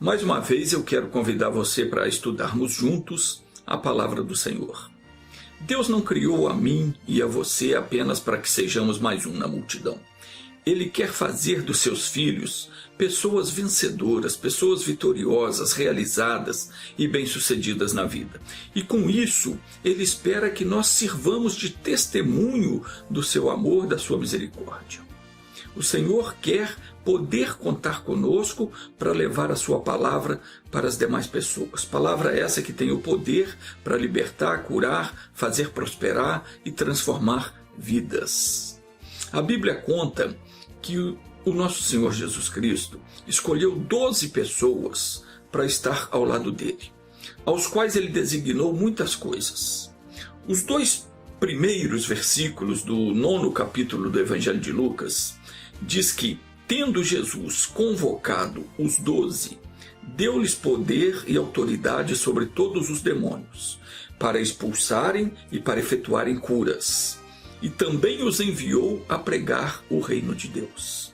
Mais uma vez eu quero convidar você para estudarmos juntos a palavra do Senhor. Deus não criou a mim e a você apenas para que sejamos mais um na multidão. Ele quer fazer dos seus filhos pessoas vencedoras, pessoas vitoriosas, realizadas e bem-sucedidas na vida. E com isso, Ele espera que nós sirvamos de testemunho do seu amor, da sua misericórdia. O Senhor quer poder contar conosco para levar a sua palavra para as demais pessoas. Palavra essa que tem o poder para libertar, curar, fazer prosperar e transformar vidas. A Bíblia conta que o nosso Senhor Jesus Cristo escolheu 12 pessoas para estar ao lado dele, aos quais ele designou muitas coisas. Os 2 primeiros versículos do 9º capítulo do Evangelho de Lucas diz que, tendo Jesus convocado os 12, deu-lhes poder e autoridade sobre todos os demônios, para expulsarem e para efetuarem curas. E também os enviou a pregar o reino de Deus.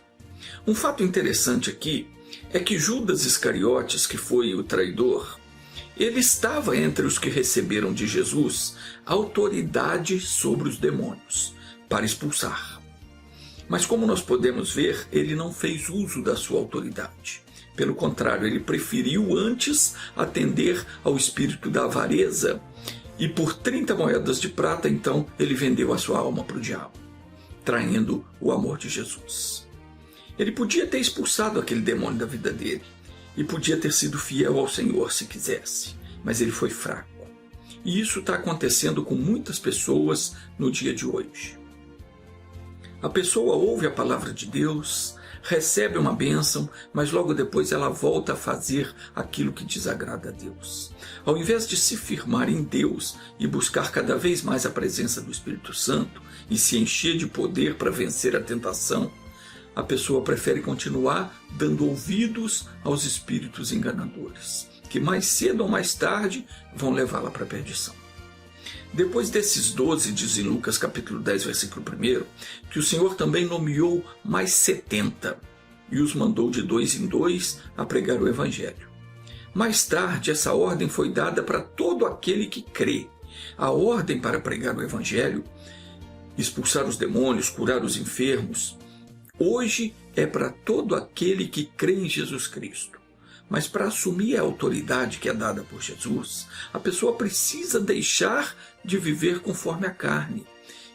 Um fato interessante aqui é que Judas Iscariotes, que foi o traidor, ele estava entre os que receberam de Jesus autoridade sobre os demônios, para expulsar. Mas como nós podemos ver, ele não fez uso da sua autoridade. Pelo contrário, ele preferiu antes atender ao espírito da avareza e por 30 moedas de prata, então, ele vendeu a sua alma para o diabo, traindo o amor de Jesus. Ele podia ter expulsado aquele demônio da vida dele e podia ter sido fiel ao Senhor se quisesse, mas ele foi fraco. E isso está acontecendo com muitas pessoas no dia de hoje. A pessoa ouve a palavra de Deus, recebe uma bênção, mas logo depois ela volta a fazer aquilo que desagrada a Deus. Ao invés de se firmar em Deus e buscar cada vez mais a presença do Espírito Santo e se encher de poder para vencer a tentação, a pessoa prefere continuar dando ouvidos aos espíritos enganadores, que mais cedo ou mais tarde vão levá-la para a perdição. Depois desses 12, diz em Lucas capítulo 10, versículo 1, que o Senhor também nomeou mais 70 e os mandou de 2 em 2 a pregar o Evangelho. Mais tarde, essa ordem foi dada para todo aquele que crê. A ordem para pregar o Evangelho, expulsar os demônios, curar os enfermos, hoje é para todo aquele que crê em Jesus Cristo. Mas para assumir a autoridade que é dada por Jesus, a pessoa precisa deixar de viver conforme a carne.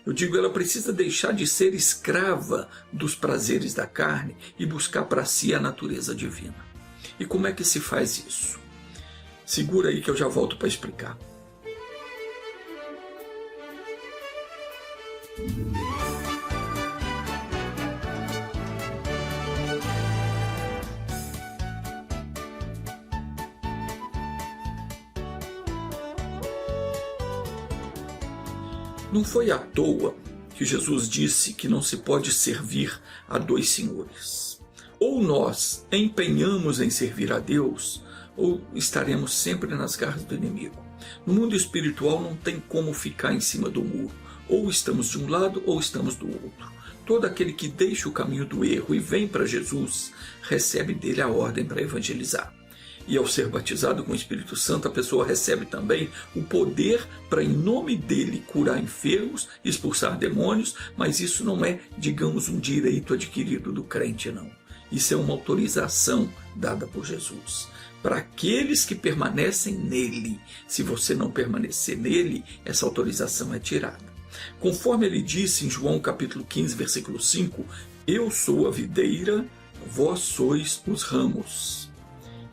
Eu digo, ela precisa deixar de ser escrava dos prazeres da carne e buscar para si a natureza divina. E como é que se faz isso? Segura aí que eu já volto para explicar. Não foi à toa que Jesus disse que não se pode servir a 2 senhores. Ou nós empenhamos em servir a Deus, ou estaremos sempre nas garras do inimigo. No mundo espiritual não tem como ficar em cima do muro. Ou estamos de um lado ou estamos do outro. Todo aquele que deixa o caminho do erro e vem para Jesus, recebe dele a ordem para evangelizar. E ao ser batizado com o Espírito Santo, a pessoa recebe também o poder para, em nome dele, curar enfermos, expulsar demônios, mas isso não é, digamos, um direito adquirido do crente, não. Isso é uma autorização dada por Jesus. Para aqueles que permanecem nele, se você não permanecer nele, essa autorização é tirada. Conforme ele disse em João capítulo 15, versículo 5, eu sou a videira, vós sois os ramos.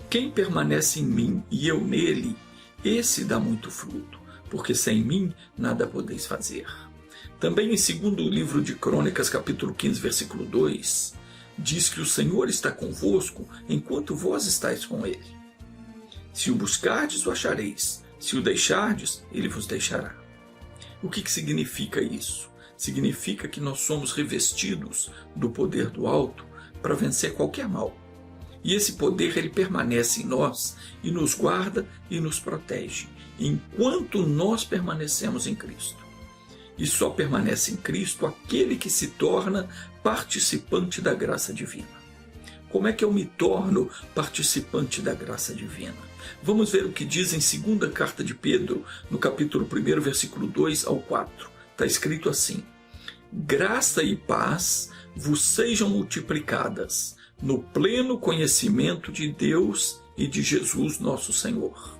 Quem permanece em mim e eu nele, esse dá muito fruto, porque sem mim nada podeis fazer. Também em 2º livro de Crônicas, capítulo 15, versículo 2, diz que o Senhor está convosco enquanto vós estáis com ele. Se o buscardes, o achareis. Se o deixardes, ele vos deixará. O que significa isso? Significa que nós somos revestidos do poder do alto para vencer qualquer mal. E esse poder ele permanece em nós e nos guarda e nos protege, enquanto nós permanecemos em Cristo. E só permanece em Cristo aquele que se torna participante da graça divina. Como é que eu me torno participante da graça divina? Vamos ver o que diz em 2ª carta de Pedro, no capítulo 1, versículo 2 ao 4. Está escrito assim: graça e paz vos sejam multiplicadas no pleno conhecimento de Deus e de Jesus nosso Senhor.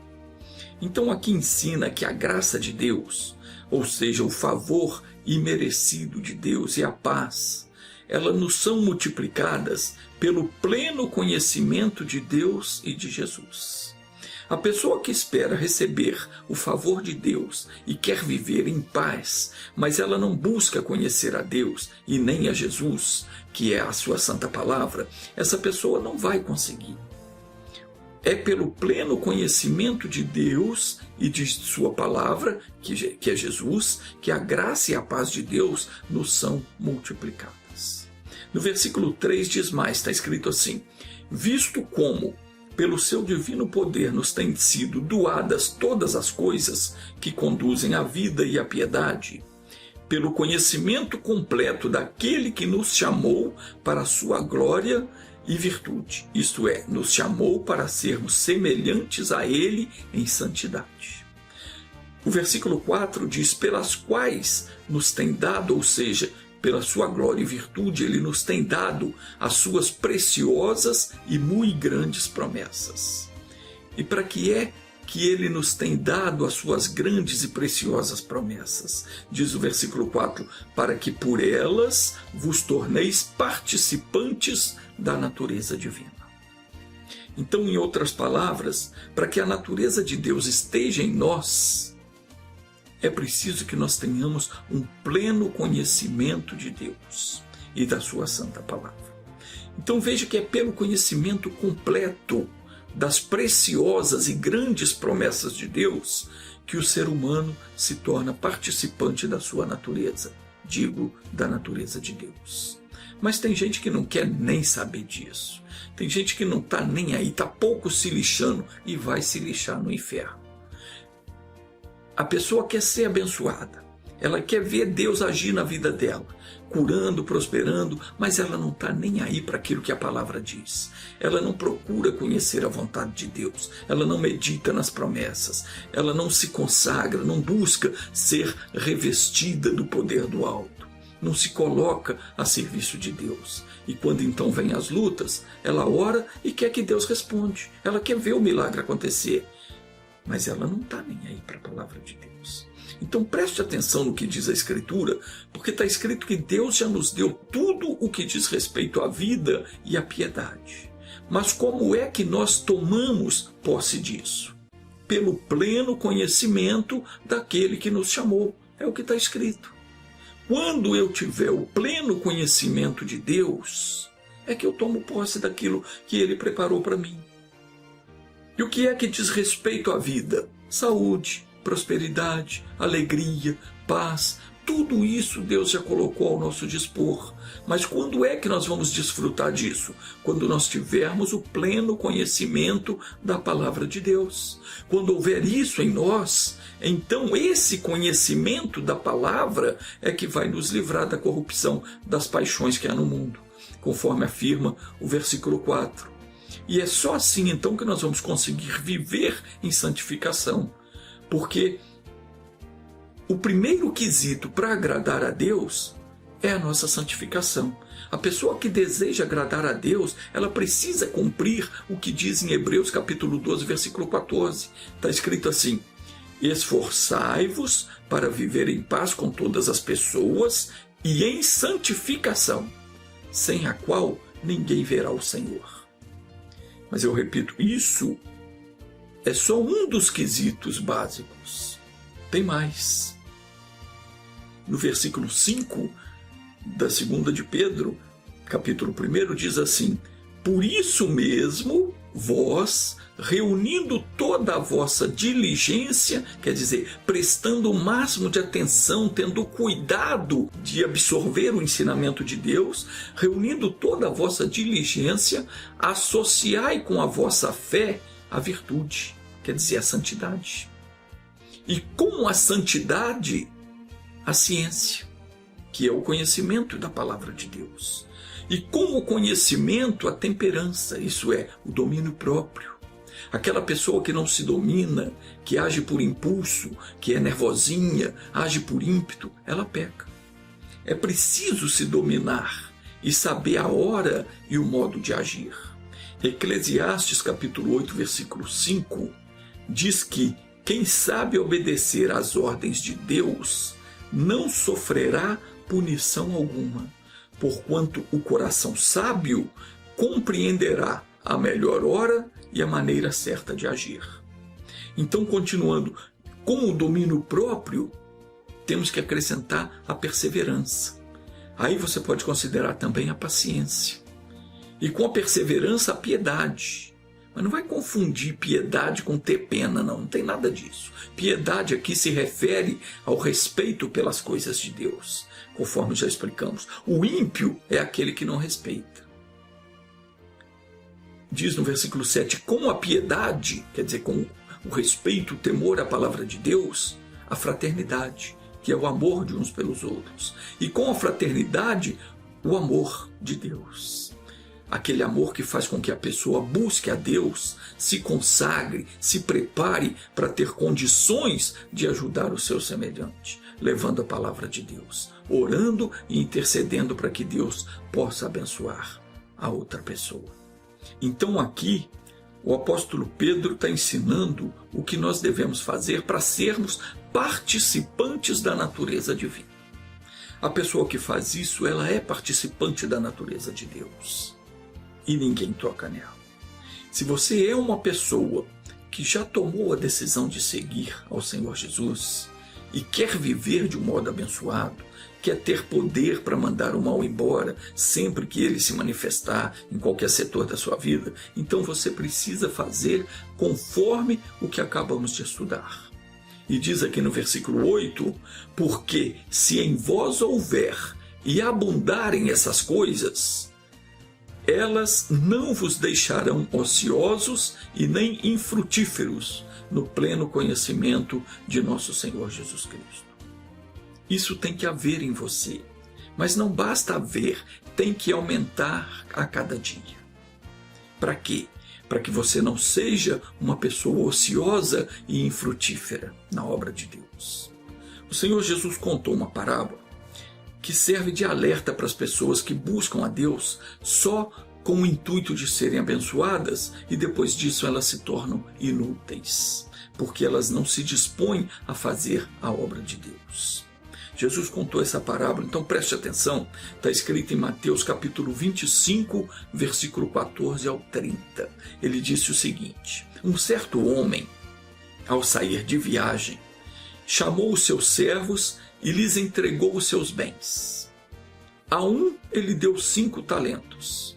Então aqui ensina que a graça de Deus, ou seja, o favor imerecido de Deus e a paz, elas nos são multiplicadas pelo pleno conhecimento de Deus e de Jesus. A pessoa que espera receber o favor de Deus e quer viver em paz, mas ela não busca conhecer a Deus e nem a Jesus, que é a sua santa palavra, essa pessoa não vai conseguir. É pelo pleno conhecimento de Deus e de sua palavra, que é Jesus, que a graça e a paz de Deus nos são multiplicadas. No versículo 3 diz mais, está escrito assim: visto como pelo seu divino poder nos têm sido doadas todas as coisas que conduzem à vida e à piedade, pelo conhecimento completo daquele que nos chamou para a sua glória e virtude, isto é, nos chamou para sermos semelhantes a ele em santidade. O versículo 4 diz: pelas quais nos tem dado, ou seja, pela sua glória e virtude, ele nos tem dado as suas preciosas e muito grandes promessas. E para que é que ele nos tem dado as suas grandes e preciosas promessas? Diz o versículo 4, para que por elas vos torneis participantes da natureza divina. Então, em outras palavras, para que a natureza de Deus esteja em nós, é preciso que nós tenhamos um pleno conhecimento de Deus e da sua santa palavra. Então veja que é pelo conhecimento completo das preciosas e grandes promessas de Deus que o ser humano se torna participante da sua natureza, digo, da natureza de Deus. Mas tem gente que não quer nem saber disso. Tem gente que não está nem aí, está pouco se lixando e vai se lixar no inferno. A pessoa quer ser abençoada, ela quer ver Deus agir na vida dela, curando, prosperando, mas ela não está nem aí para aquilo que a palavra diz. Ela não procura conhecer a vontade de Deus, ela não medita nas promessas, ela não se consagra, não busca ser revestida do poder do alto, não se coloca a serviço de Deus. E quando então vem as lutas, ela ora e quer que Deus responde, ela quer ver o milagre acontecer. Mas ela não está nem aí para a palavra de Deus. Então preste atenção no que diz a Escritura, porque está escrito que Deus já nos deu tudo o que diz respeito à vida e à piedade. Mas como é que nós tomamos posse disso? Pelo pleno conhecimento daquele que nos chamou. É o que está escrito. Quando eu tiver o pleno conhecimento de Deus, é que eu tomo posse daquilo que Ele preparou para mim. E o que é que diz respeito à vida? Saúde, prosperidade, alegria, paz, tudo isso Deus já colocou ao nosso dispor. Mas quando é que nós vamos desfrutar disso? Quando nós tivermos o pleno conhecimento da palavra de Deus. Quando houver isso em nós, então esse conhecimento da palavra é que vai nos livrar da corrupção, das paixões que há no mundo, conforme afirma o versículo 4. E é só assim então que nós vamos conseguir viver em santificação. Porque o primeiro quesito para agradar a Deus é a nossa santificação. A pessoa que deseja agradar a Deus, ela precisa cumprir o que diz em Hebreus capítulo 12, versículo 14. Está escrito assim: esforçai-vos para viver em paz com todas as pessoas e em santificação, sem a qual ninguém verá o Senhor. Mas eu repito, isso é só um dos quesitos básicos. Tem mais. No versículo 5 da 2 de Pedro, capítulo 1, diz assim: por isso mesmo, vós, reunindo toda a vossa diligência, quer dizer, prestando o máximo de atenção, tendo cuidado de absorver o ensinamento de Deus, reunindo toda a vossa diligência, associai com a vossa fé a virtude, quer dizer, a santidade. E com a santidade, a ciência, que é o conhecimento da palavra de Deus. E com o conhecimento, a temperança, isso é, o domínio próprio. Aquela pessoa que não se domina, que age por impulso, que é nervosinha, age por ímpeto, ela peca. É preciso se dominar e saber a hora e o modo de agir. Eclesiastes capítulo 8, versículo 5, diz que quem sabe obedecer às ordens de Deus não sofrerá punição alguma, porquanto o coração sábio compreenderá a melhor hora e a maneira certa de agir. Então, continuando, com o domínio próprio, temos que acrescentar a perseverança. Aí você pode considerar também a paciência. E com a perseverança, a piedade. Mas não vai confundir piedade com ter pena, não tem nada disso. Piedade aqui se refere ao respeito pelas coisas de Deus, conforme já explicamos. O ímpio é aquele que não respeita. Diz no versículo 7, com a piedade, quer dizer, com o respeito, o temor à palavra de Deus, a fraternidade, que é o amor de uns pelos outros. E com a fraternidade, o amor de Deus. Aquele amor que faz com que a pessoa busque a Deus, se consagre, se prepare para ter condições de ajudar o seu semelhante, levando a palavra de Deus, orando e intercedendo para que Deus possa abençoar a outra pessoa. Então aqui, o apóstolo Pedro está ensinando o que nós devemos fazer para sermos participantes da natureza divina. A pessoa que faz isso, ela é participante da natureza de Deus. E ninguém toca nela. Se você é uma pessoa que já tomou a decisão de seguir ao Senhor Jesus e quer viver de um modo abençoado, quer ter poder para mandar o mal embora sempre que ele se manifestar em qualquer setor da sua vida, então você precisa fazer conforme o que acabamos de estudar. E diz aqui no versículo 8, porque se em vós houver e abundarem essas coisas, elas não vos deixarão ociosos e nem infrutíferos no pleno conhecimento de nosso Senhor Jesus Cristo. Isso tem que haver em você, mas não basta haver, tem que aumentar a cada dia. Para quê? Para que você não seja uma pessoa ociosa e infrutífera na obra de Deus. O Senhor Jesus contou uma parábola que serve de alerta para as pessoas que buscam a Deus só com o intuito de serem abençoadas e depois disso elas se tornam inúteis, porque elas não se dispõem a fazer a obra de Deus. Jesus contou essa parábola, então preste atenção, está escrito em Mateus capítulo 25, versículo 14 ao 30. Ele disse o seguinte: um certo homem, ao sair de viagem, chamou os seus servos e lhes entregou os seus bens. A um ele deu 5 talentos,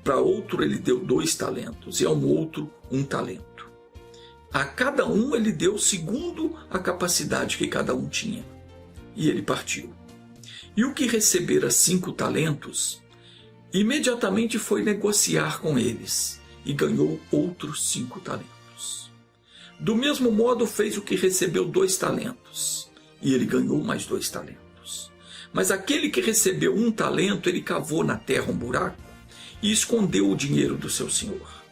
para outro ele deu 2 talentos e a um outro 1 talento. A cada um ele deu segundo a capacidade que cada um tinha. E ele partiu. E o que recebera 5 talentos, imediatamente foi negociar com eles e ganhou outros 5 talentos. Do mesmo modo fez o que recebeu 2 talentos, e ele ganhou mais 2 talentos. Mas aquele que recebeu 1 talento, ele cavou na terra um buraco e escondeu o dinheiro do seu senhor.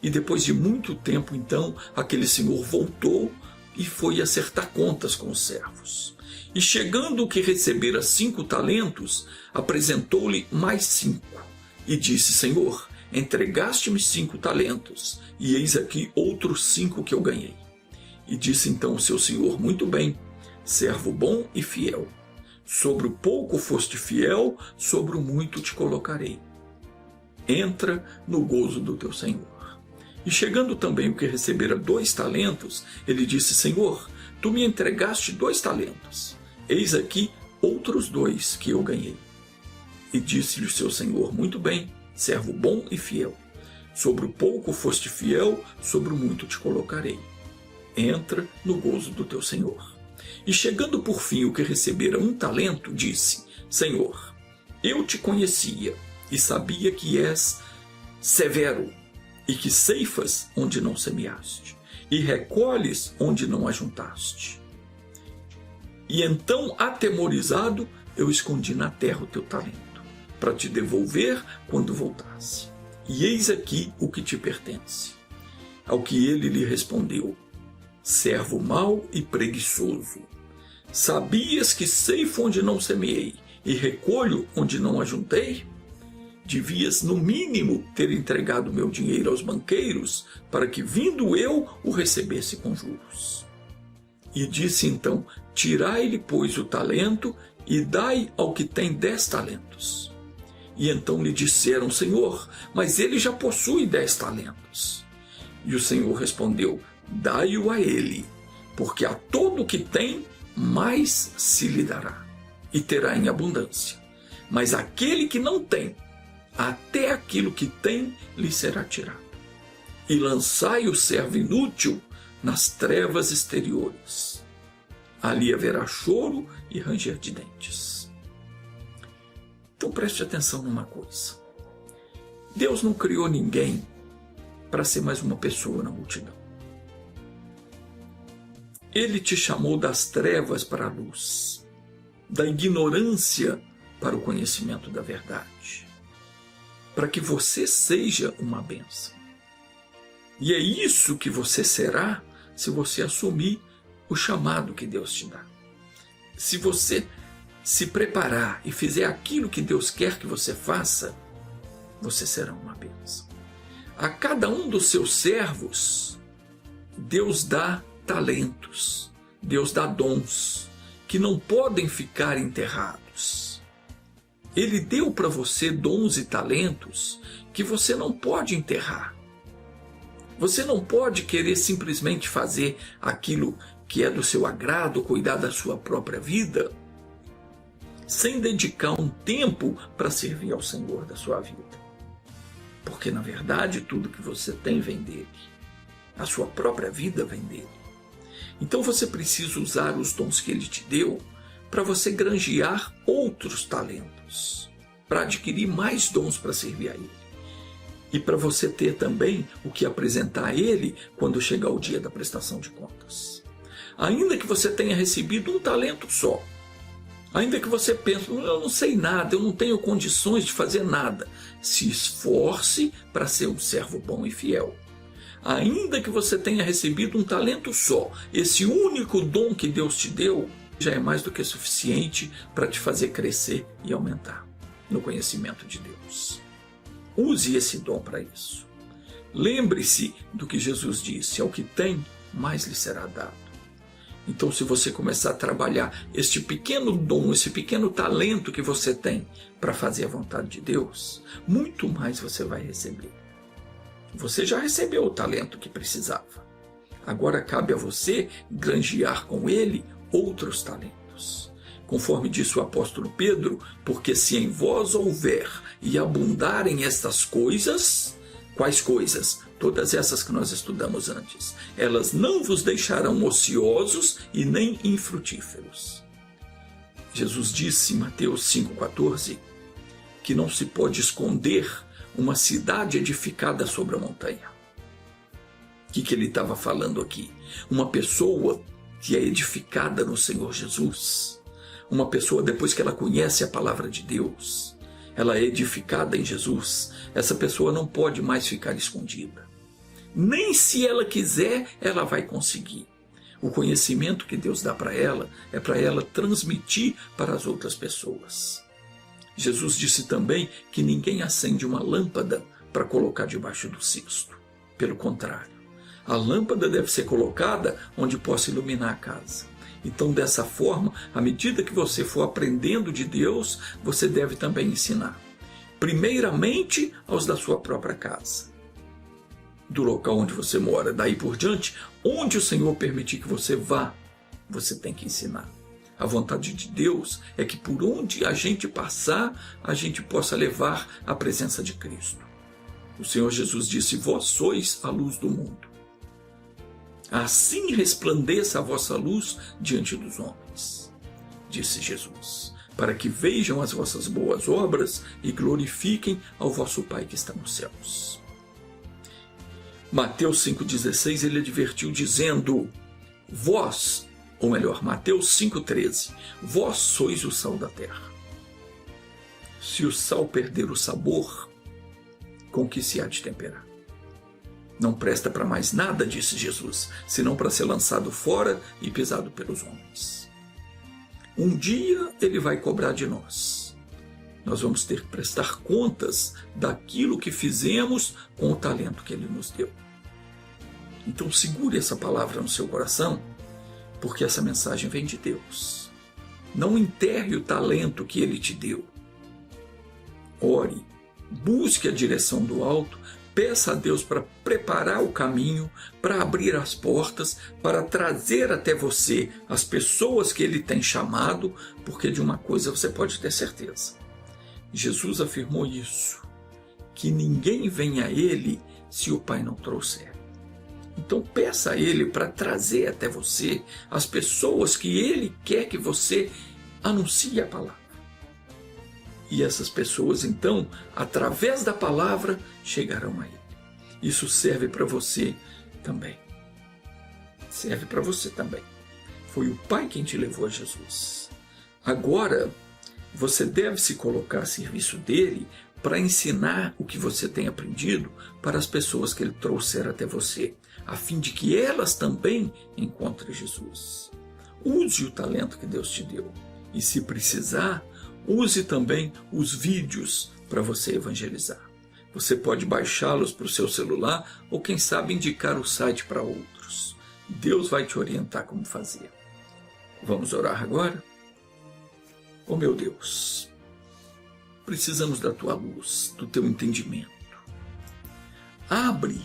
E depois de muito tempo, então, aquele senhor voltou e foi acertar contas com os servos. E chegando o que recebera 5 talentos, apresentou-lhe mais 5, e disse: Senhor, entregaste-me 5 talentos, e eis aqui outros 5 que eu ganhei. E disse então o seu senhor: muito bem, servo bom e fiel. Sobre o pouco foste fiel, sobre o muito te colocarei. Entra no gozo do teu senhor. E chegando também o que recebera 2 talentos, ele disse: Senhor, tu me entregaste 2 talentos. Eis aqui outros 2 que eu ganhei. E disse-lhe o seu senhor: muito bem, servo bom e fiel. Sobre o pouco foste fiel, sobre o muito te colocarei. Entra no gozo do teu senhor. E chegando por fim o que recebera 1 talento, disse: Senhor, eu te conhecia e sabia que és severo, e que ceifas onde não semeaste, e recolhes onde não ajuntaste. E então, atemorizado, eu escondi na terra o teu talento. para te devolver quando voltasse. E eis aqui o que te pertence. Ao que ele lhe respondeu: servo mau e preguiçoso, sabias que ceifo onde não semeei e recolho onde não ajuntei? Devias, no mínimo, ter entregado meu dinheiro aos banqueiros, para que, vindo eu, o recebesse com juros. E disse então: tirai-lhe, pois, o talento e dai ao que tem 10 talentos. E então lhe disseram: Senhor, mas ele já possui 10 talentos. E o Senhor respondeu: dai-o a ele, porque a todo o que tem, mais se lhe dará, e terá em abundância. Mas aquele que não tem, até aquilo que tem lhe será tirado. E lançai o servo inútil nas trevas exteriores. Ali haverá choro e ranger de dentes. Então preste atenção numa coisa. Deus não criou ninguém para ser mais uma pessoa na multidão. Ele te chamou das trevas para a luz, da ignorância para o conhecimento da verdade, para que você seja uma bênção. E é isso que você será se você assumir o chamado que Deus te dá. Se você se preparar e fizer aquilo que Deus quer que você faça, você será uma bênção. A cada um dos seus servos, Deus dá talentos, Deus dá dons que não podem ficar enterrados. Ele deu para você dons e talentos que você não pode enterrar. Você não pode querer simplesmente fazer aquilo que é do seu agrado, cuidar da sua própria vida, sem dedicar um tempo para servir ao Senhor da sua vida. Porque, na verdade, tudo que você tem vem dele. A sua própria vida vem dele. Então você precisa usar os dons que ele te deu para você granjear outros talentos, para adquirir mais dons para servir a ele. E para você ter também o que apresentar a ele quando chegar o dia da prestação de contas. Ainda que você tenha recebido um talento só, ainda que você pense: eu não sei nada, eu não tenho condições de fazer nada, se esforce para ser um servo bom e fiel. Ainda que você tenha recebido um talento só, esse único dom que Deus te deu já é mais do que suficiente para te fazer crescer e aumentar no conhecimento de Deus. Use esse dom para isso. Lembre-se do que Jesus disse: ao que tem, mais lhe será dado. Então, se você começar a trabalhar este pequeno dom, esse pequeno talento que você tem para fazer a vontade de Deus, muito mais você vai receber. Você já recebeu o talento que precisava. Agora cabe a você granjear com ele outros talentos. Conforme disse o apóstolo Pedro: porque se em vós houver e abundarem estas coisas, quais coisas? Todas essas que nós estudamos antes. Elas não vos deixarão ociosos e nem infrutíferos. Jesus disse em Mateus 5,14 que não se pode esconder uma cidade edificada sobre a montanha. O que ele estava falando aqui? Uma pessoa que é edificada no Senhor Jesus. Uma pessoa, depois que ela conhece a palavra de Deus, ela é edificada em Jesus. Essa pessoa não pode mais ficar escondida. Nem se ela quiser, ela vai conseguir. O conhecimento que Deus dá para ela é para ela transmitir para as outras pessoas. Jesus disse também que ninguém acende uma lâmpada para colocar debaixo do cesto. Pelo contrário, a lâmpada deve ser colocada onde possa iluminar a casa. Então, dessa forma, à medida que você for aprendendo de Deus, você deve também ensinar. Primeiramente, aos da sua própria casa, do local onde você mora. Daí por diante, onde o Senhor permitir que você vá, você tem que ensinar. A vontade de Deus é que por onde a gente passar, a gente possa levar a presença de Cristo. O Senhor Jesus disse: vós sois a luz do mundo. Assim resplandeça a vossa luz diante dos homens, disse Jesus, para que vejam as vossas boas obras e glorifiquem ao vosso Pai que está nos céus. Mateus 5,16 ele advertiu dizendo: vós, ou melhor, Mateus 5,13, vós sois o sal da terra. Se o sal perder o sabor, com que se há de temperar? Não presta para mais nada, disse Jesus, senão para ser lançado fora e pisado pelos homens. Um dia ele vai cobrar de nós. Nós vamos ter que prestar contas daquilo que fizemos com o talento que ele nos deu. Então segure essa palavra no seu coração, porque essa mensagem vem de Deus. Não enterre o talento que ele te deu. Ore, busque a direção do alto, peça a Deus para preparar o caminho, para abrir as portas, para trazer até você as pessoas que ele tem chamado, porque de uma coisa você pode ter certeza. Jesus afirmou isso, que ninguém vem a ele se o Pai não trouxer. Então peça a ele para trazer até você as pessoas que ele quer que você anuncie a palavra. E essas pessoas, então, através da palavra, chegarão a ele. Isso serve para você também. Serve para você também. Foi o Pai quem te levou a Jesus. Agora, você deve se colocar a serviço dele para ensinar o que você tem aprendido para as pessoas que ele trouxer até você, a fim de que elas também encontrem Jesus. Use o talento que Deus te deu. E se precisar, use também os vídeos para você evangelizar. Você pode baixá-los para o seu celular ou, quem sabe, indicar o site para outros. Deus vai te orientar como fazer. Vamos orar agora? Oh meu Deus, precisamos da tua luz, do teu entendimento. Abre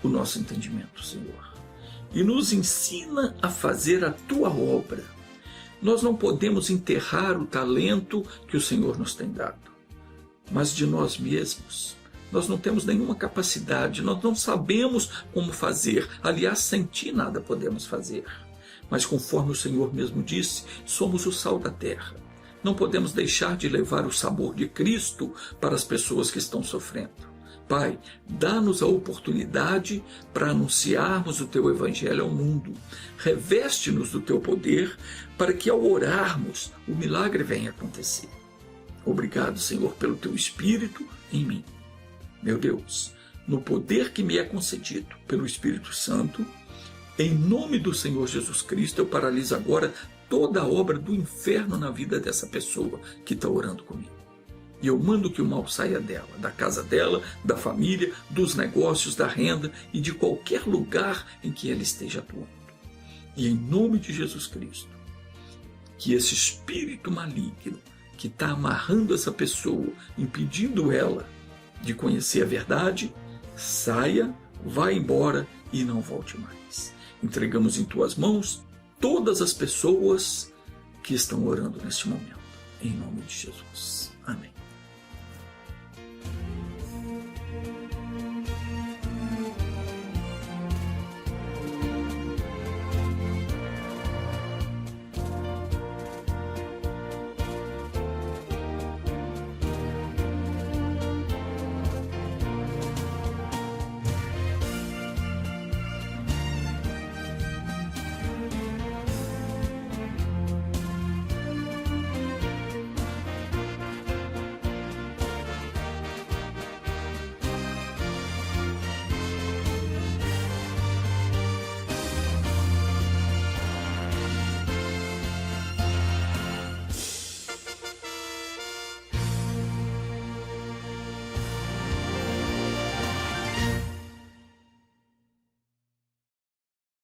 o nosso entendimento, Senhor, e nos ensina a fazer a tua obra. Nós não podemos enterrar o talento que o Senhor nos tem dado, mas de nós mesmos. Nós não temos nenhuma capacidade, nós não sabemos como fazer. Aliás, sem ti nada podemos fazer. Mas conforme o Senhor mesmo disse, somos o sal da terra. Não podemos deixar de levar o sabor de Cristo para as pessoas que estão sofrendo. Pai, dá-nos a oportunidade para anunciarmos o Teu Evangelho ao mundo. Reveste-nos do Teu poder para que, ao orarmos, o milagre venha acontecer. Obrigado, Senhor, pelo Teu Espírito em mim. Meu Deus, no poder que me é concedido pelo Espírito Santo, em nome do Senhor Jesus Cristo, eu paraliso agora toda a obra do inferno na vida dessa pessoa que está orando comigo. E eu mando que o mal saia dela, da casa dela, da família, dos negócios, da renda e de qualquer lugar em que ela esteja atuando. E em nome de Jesus Cristo, que esse espírito maligno que está amarrando essa pessoa, impedindo ela de conhecer a verdade, saia, vá embora e não volte mais. Entregamos em tuas mãos todas as pessoas que estão orando neste momento. Em nome de Jesus. Amém.